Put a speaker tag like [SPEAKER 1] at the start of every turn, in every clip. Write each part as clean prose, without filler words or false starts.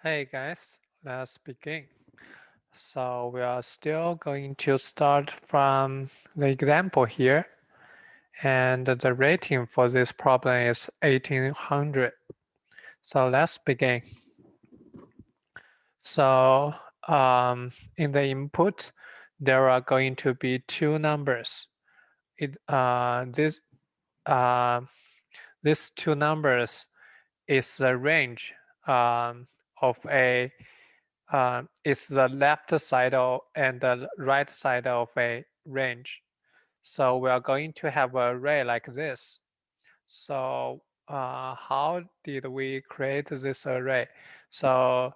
[SPEAKER 1] Hey guys, let's begin. So we are still going to start from the example here, and the rating for this problem is 1800. So let's begin. So in the input, there are going to be two numbers. It uh, these two numbers is the range of a it's the left side and the right side of a range. So we are going to have an array like this. So how did we create this array? So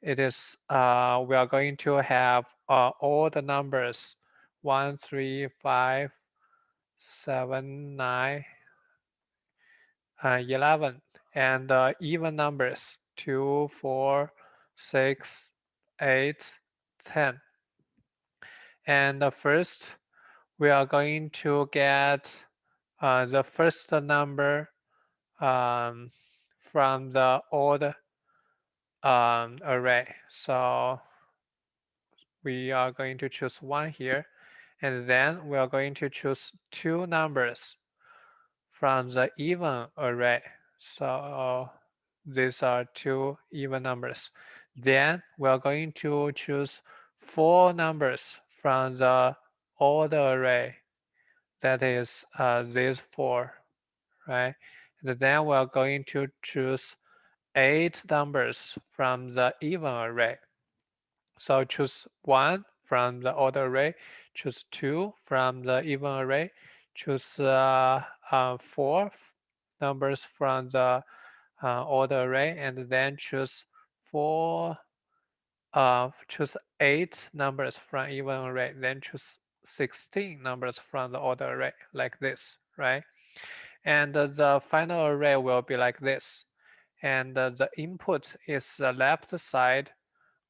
[SPEAKER 1] it is we are going to have all the numbers 1, 3, 5, 7, 9, 11, and even numbers 2, 4, 6, 8, 10. And first, we are going to get the first number um, from the old array. So we are going to choose 1 here. And then we are going to choose two numbers from the even array. So these are two even numbers. Then we are going to choose four numbers from the odd array. That is these four, right? And then we are going to choose 8 numbers from the even array. So choose 1 from the odd array, choose 2 from the even array, choose 4 numbers from the odd array, and then choose choose 8 numbers from even array, then choose 16 numbers from the odd array, like this, right? And the final array will be like this. And the input is the left side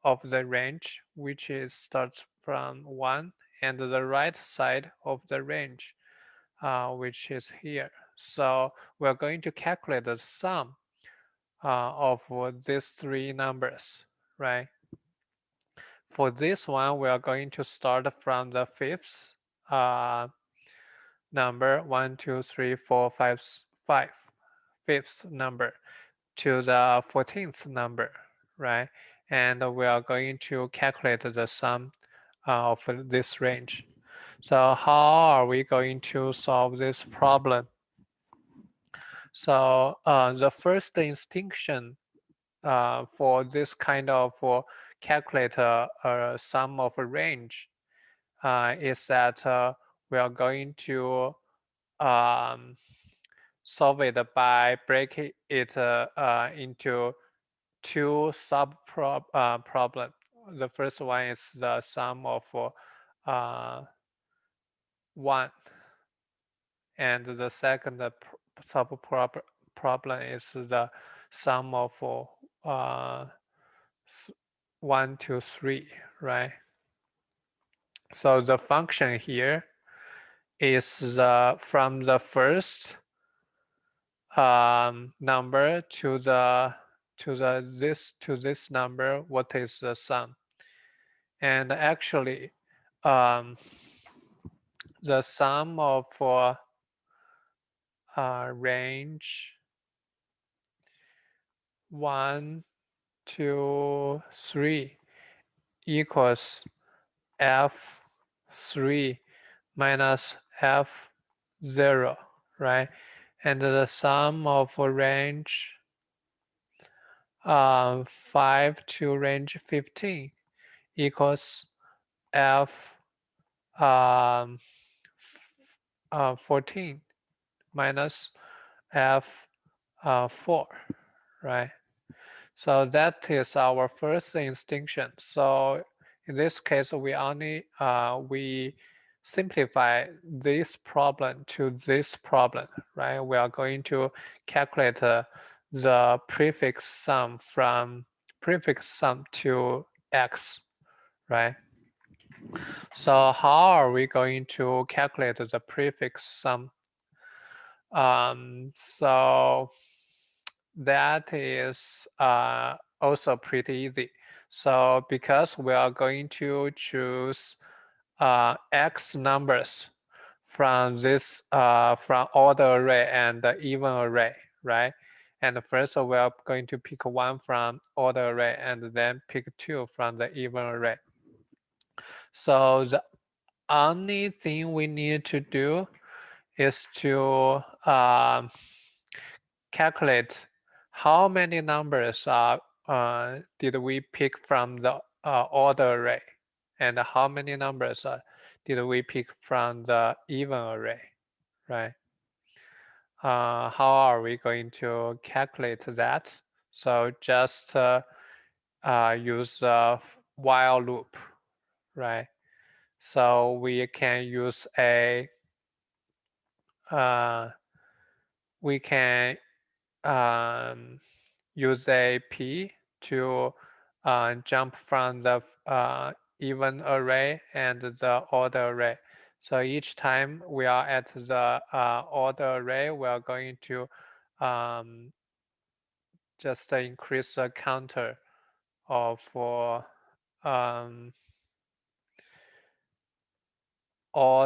[SPEAKER 1] of the range, which is starts from 1, and the right side of the range, which is here. So we're going to calculate the sum of these three numbers, right? For this one, we are going to start from the fifth number, 1, 2, 3, 4, 5, 5, fifth number to the 14th number, right? And we are going to calculate the sum of this range. So how are we going to solve this problem? So the first distinction for this kind of calculate a sum of a range is that we are going to um, solve it by breaking it into two problem. The first one is the sum of 1, and the second problem is the sum of 1 to 3, right? So the function here is from the first number to this number, what is the sum? And actually, the sum of range 1, 2, 3 equals F3 minus F0, right? And the sum of range 5 to range 15 equals F 14 minus F4, right? So that is our first distinction. So in this case, we only we simplify this problem to this problem, right? We are going to calculate the prefix sum from prefix sum to x, right? So how are we going to calculate the prefix sum? So that is also pretty easy. So because we are going to choose X numbers from this from order array and the even array, right? And first we are going to pick one from order array and then pick two from the even array. So the only thing we need to do is to calculate how many numbers did we pick from the order array and how many numbers did we pick from the even array, right? How are we going to calculate that? So just use a while loop, right? So we can use we can use a p to jump from the even array and the order array. So each time we are at the order array, we are going to just increase the counter of all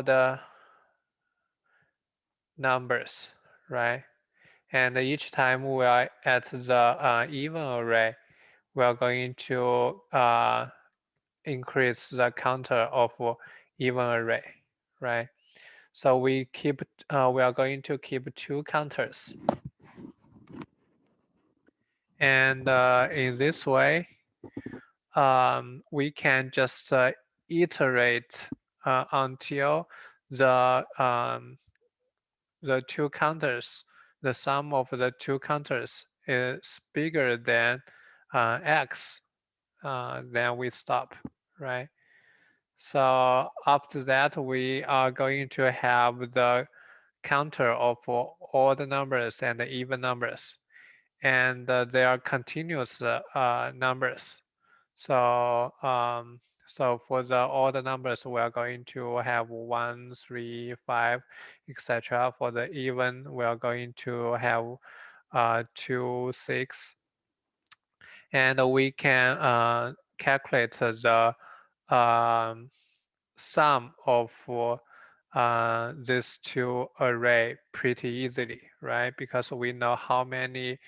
[SPEAKER 1] the numbers, right? And each time we are at the even array, we are going to increase the counter of even array, right? So we are going to keep two counters. And in this way, we can just iterate until the two counters, the sum of the two counters is bigger than x, then we stop, right? So after that, we are going to have the counter of all the numbers and the even numbers, and they are continuous numbers. So so for all the numbers, we are going to have 1, 3, 5, etc. For the even, we are going to have 2, 6, and we can calculate the sum of these two array pretty easily, right? Because we know how many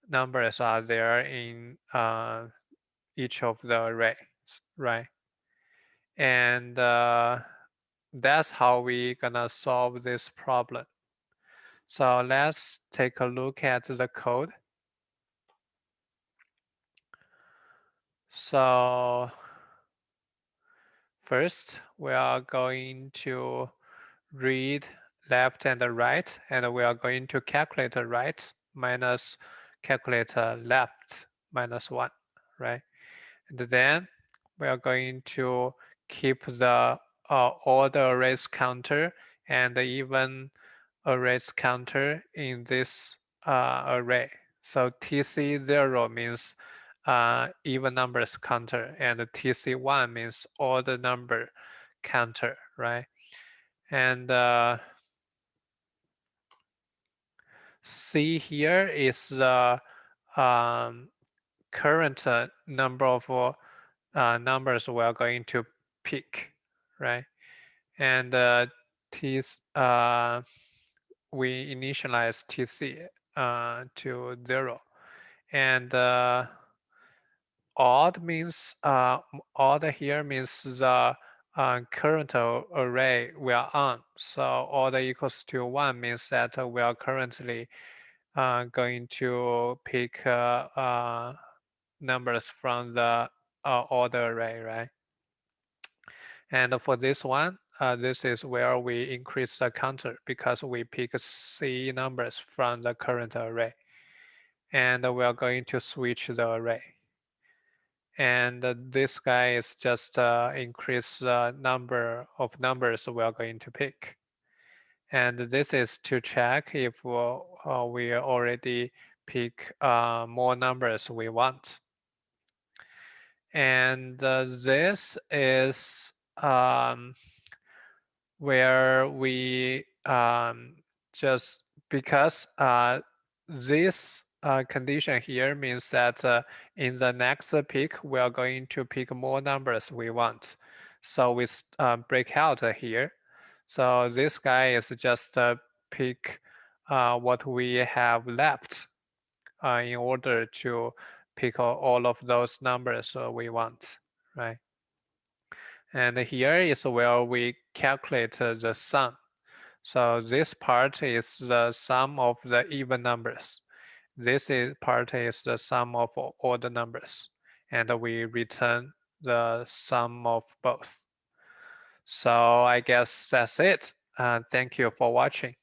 [SPEAKER 1] numbers are there in each of the arrays, right? And that's how we gonna solve this problem. So let's take a look at the code. So first, we are going to read left and right, and we are going to calculate right minus calculate left minus 1, right? And then we are going to keep the order arrays counter and even arrays counter in this array. So TC0 means even numbers counter, and TC1 means odd number counter, right? And C here is the current number of numbers we are going to pick, right? And we initialize TC to 0. And odd means odd here means the current array we are on. So odd equals to 1 means that we are currently going to pick numbers from the order array, right? And for this one, this is where we increase the counter because we pick C numbers from the current array. And we are going to switch the array. And this guy is just increase the number of numbers we are going to pick. And this is to check if we already pick more numbers we want. And this is where we just because this condition here means that in the next pick, we are going to pick more numbers we want. So we break out here. So this guy is just pick what we have left in order to pick all of those numbers we want, right? And here is where we calculate the sum. So this part is the sum of the even numbers. Part is the sum of all the numbers. And we return the sum of both. So I guess that's it. Thank you for watching.